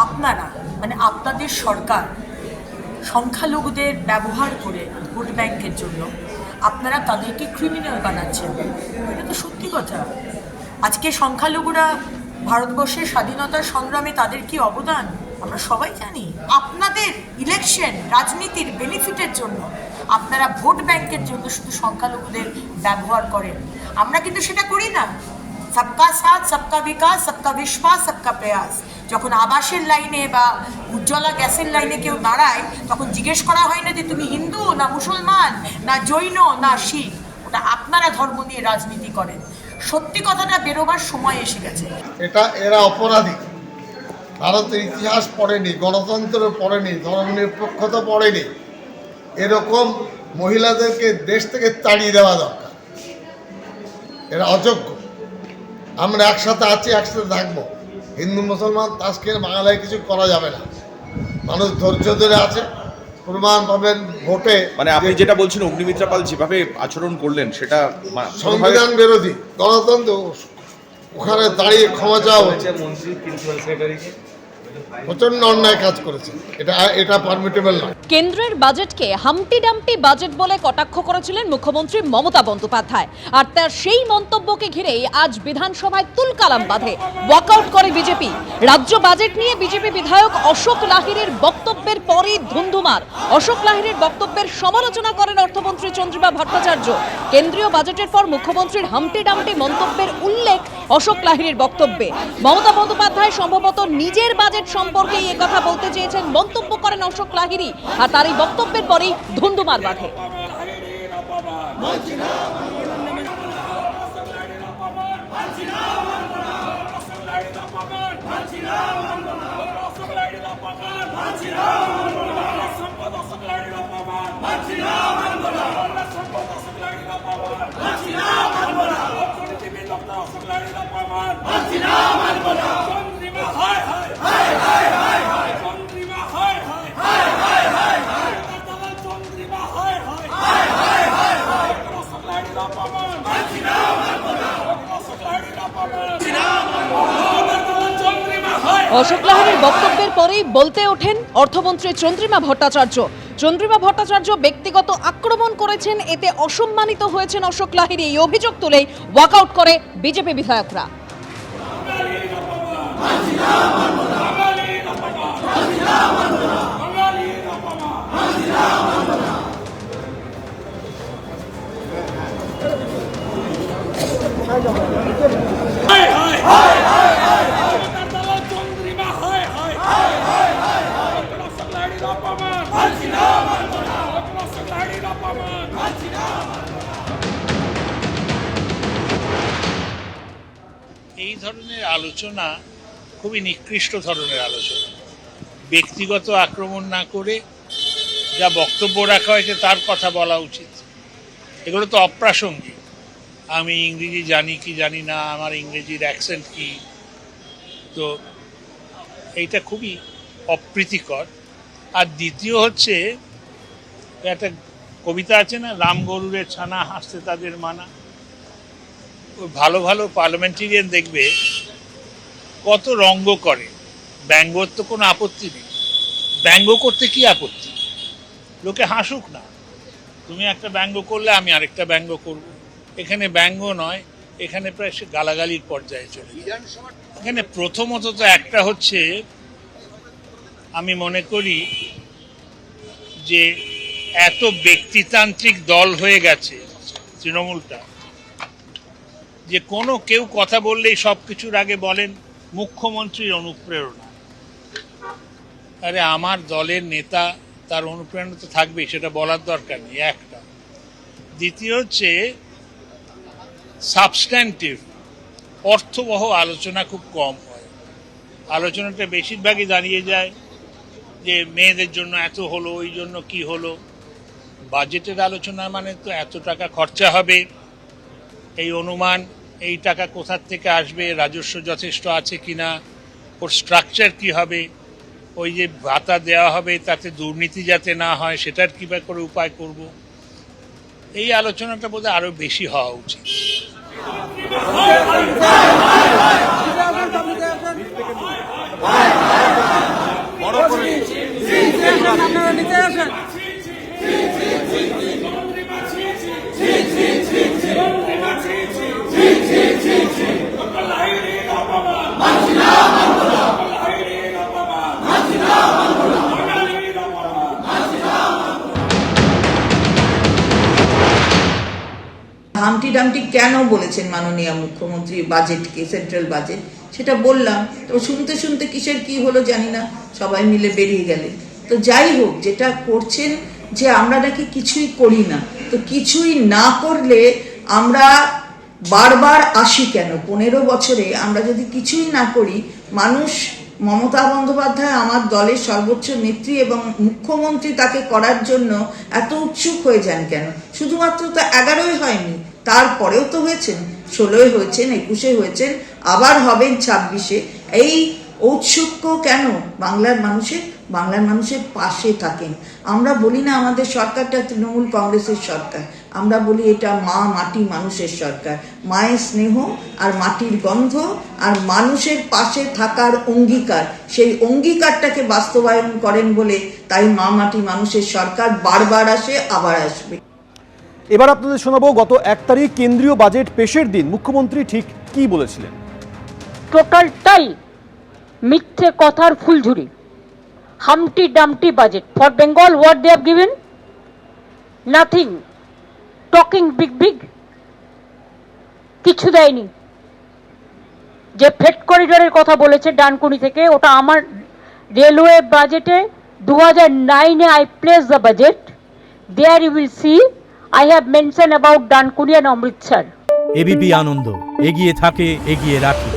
আপনারা মানে আপনাদের সরকার সংখ্যালঘুদের ব্যবহার করে ভোট ব্যাংকের জন্য আপনারা তাদেরকে ক্রিমিনাল বানাচ্ছেন। এটা তো সত্যি কথা। আজকে সংখ্যালঘুরা ভারতবর্ষের স্বাধীনতার সংগ্রামে তাদের কি অবদান আমরা সবাই জানি। আপনাদের ইলেকশন রাজনীতির বেনিফিটের জন্য আপনারা ভোট ব্যাংকের জন্য শুধু সংখ্যালঘুদের ব্যবহার করেন। আমরা কিন্তু সেটা করি না। সবকা সাথ, সবকা বিকাশ, সবকা বিশ্বাস, সবকা প্রয়াস। যখন আবাসের লাইনে বা উজ্জ্বলা গ্যাসের লাইনে কেউ দাঁড়ায় তখন জিজ্ঞেস করা হয় না যে তুমি হিন্দু না মুসলমান না জৈন না শিখ। ওটা আপনারা ধর্ম নিয়ে রাজনীতি করেন। সত্যি কথাটা বেরোবার সময় এসে গেছে। এরা অপরাধী। ভারতের ইতিহাস পড়েনি, গণতন্ত্র পড়েনি, ধর্মনিরপেক্ষতা পড়েনি। এরকম মহিলাদেরকে দেশ থেকে তাড়িয়ে দেওয়া দরকার। এরা অযোগ্য। আমরা একসাথে আছি, একসাথে থাকবো। হিন্দু মুসলমান তাস খেয়ে বাংলায় কিছু করা যাবে না। মানুষ ধৈর্য ধরে আছে, প্রমাণ পাবেন ভোটে। মানে আপনি যেটা বলছেন অগ্নিমিত্রা পাল যেভাবে আচরণ করলেন সেটা সংবিধান বিরোধী। গণতন্ত্র ওখানে দাঁড়িয়ে ক্ষমা চাওয়া হচ্ছে। মন্ত্রী প্রিন্সিপাল সেক্রেটারিকে প্রচন্ড অন্যায় কাজ করেছে। এটা পারমিটেবল নয়। কেন্দ্রের বাজেটকে হাম্পটি ডাম্পটি বাজেট বলে কটাক্ষ করেছিলেন মুখ্যমন্ত্রী মমতা বন্দ্যোপাধ্যায়। আর তার সেই মন্তব্যকে ঘিরেই আজ বিধানসভায় তুলকালাম বাঁধে, ওয়াকআউট করে বিজেপি। রাজ্য বাজেট নিয়ে বিজেপি বিধায়ক অশোক লাহিড়ীর বক্তব্যের পরই ধুন্ধুমার। অশোক লাহিড়ীর বক্তব্যের সমালোচনা করেন অর্থমন্ত্রী চন্দ্রিমা ভট্টাচার্য। কেন্দ্রীয় বাজেটের পর মুখ্যমন্ত্রীর হাম্পটি ডাম্পটি মন্তব্যের উল্লেখ অশোক লাহিড়ীর বক্তব্যে। মমতা বন্দ্যোপাধ্যায় সম্ভবত নিজের বাজেট সম্পর্কে এই কথা বলতে চেয়েছেন, মন্তব্য করেন অশোক লাহিড়ী। আর তার এই বক্তব্যের পরেই ধুন্ধুমার বাঁধে। অশোক লাহিড়ীর বক্তব্যের পরেই বলতে ওঠেন অর্থমন্ত্রী চন্দ্রিমা ভট্টাচার্য। চন্দ্রিমা ভট্টাচার্য ব্যক্তিগত আক্রমণ করেছেন, এতে অসম্মানিত হয়েছেন অশোক লাহিড়ী। এই অভিযোগ তুলেই ওয়াকআউট করে বিজেপি বিধায়করা। এই ধরনের আলোচনা খুবই নিকৃষ্ট ধরনের আলোচনা। ব্যক্তিগত আক্রমণ না করে যা বক্তব্য রাখা হয়েছে তার কথা বলা উচিত। এগুলো তো অপ্রাসঙ্গিক। আমি ইংরেজি জানি কি জানি না, আমার ইংরেজির অ্যাকসেন্ট কি, তো এইটা খুবই অপ্রীতিকর। আর দ্বিতীয় হচ্ছে একটা কবিতা আছে না, রাম গরুরের ছানা হাসতে তাদের মানা। ভালো ভালো পার্লামেন্টেরিয়ান দেখবে কত রঙ্গ করে। ব্যঙ্গর তো কোনো আপত্তি নেই, ব্যঙ্গ করতে কি আপত্তি? লোকে হাসুক না। তুমি একটা ব্যঙ্গ করলে আমি আরেকটা ব্যঙ্গ করব। এখানে ব্যঙ্গ নয়, এখানে প্রায় সে গালাগালির পর্যায়ে চলে যায়। এখানে প্রথমত তো একটা হচ্ছে, আমি মনে করি যে এত ব্যক্তিতান্ত্রিক দল হয়ে গেছে তৃণমূলটা, যে কেউ কথা বললেই সব কিছুর আগে বলেন মুখ্যমন্ত্রীর অনুপ্রেরণা। আরে আমার দলের নেতা, তার অনুপ্রেরণা তো থাকবেই, সেটা বলার দরকার নেই একটা। দ্বিতীয় হচ্ছে সাবস্ট্যান্টিভ অর্থবহ আলোচনা খুব কম হয়। আলোচনাটা বেশিরভাগই দাঁড়িয়ে যায় যে মেয়েদের জন্য এত হলো, ওই জন্য কি হলো। বাজেটের আলোচনা মানে তো এত টাকা খরচা হবে, এই অনুমান, এই টাকা কোথার থেকে আসবে, রাজস্ব যথেষ্ট আছে কিনা, ওর স্ট্রাকচার কি হবে, ওই যে ভাতা দেওয়া হবে তাতে দুর্নীতি যাতে না হয় সেটার কীভাবে করে উপায় করব। এই আলোচনাটা বোধহয় আরো বেশি হওয়া উচিত। Hey! হামটি ডামটি কেন বলেছেন মাননীয় মুখ্যমন্ত্রী বাজেটকে, সেন্ট্রাল বাজেট, সেটা বললাম। তো শুনতে শুনতে কিসের কি হলো জানি না, সবাই মিলে বেরিয়ে গেলেন। তো যাই হোক, যেটা করছেন যে আমরা নাকি কিছুই করি না, তো কিছুই না করলে আমরা বারবার আসি কেন? 15 বছরে আমরা যদি কিছুই না করি, মানুষ, মমতা বন্দ্যোপাধ্যায় আমার দলের সর্বোচ্চ নেত্রী এবং মুখ্যমন্ত্রী, তাকে করার জন্য এত উৎসুক হয়ে যান কেন? শুধুমাত্র তো 11ই হয়নি, তারপরেও তো হয়েছেন, 16 হয়েছেন, 21 হয়েছেন, আবার হবেন 26-এ। এই ঔৎসুক্য কেন? বাংলার মানুষের পাশে থাকেন। আমরা বলি না আমাদের সরকারটা তৃণমূল কংগ্রেসের সরকার, আমরা বলি এটা মা মাটি মানুষের সরকার। মায়ের স্নেহ আর মাটির গন্ধ আর মানুষের পাশে থাকার অঙ্গীকার, সেই অঙ্গীকারটাকে বাস্তবায়ন করেন বলে তাই মা মাটি মানুষের সরকার বারবার আসে, আবার আসবে। এবার আপনাদের শোনাবো গত 1 তারিখ কেন্দ্রীয় বাজেট পেশের দিন মুখ্যমন্ত্রী ঠিক কি বলেছিলেন। টোটালটাই মিথ্যে কথার ফুলঝুরি। Humpty Dumpty budget for Bengal, what they have given? Nothing. Talking big big, কিছু দেয়নি। যে ফ্রেট করিডোরের কথা বলেছে ডানকুনি থেকে, ওটা আমার রেলওয়ে বাজেটে 2009-এ I place the budget, there you will see I have mention about Dankuni and Amritsar. ABP Ananda, এগিয়ে থাকে, এগিয়ে রাখে।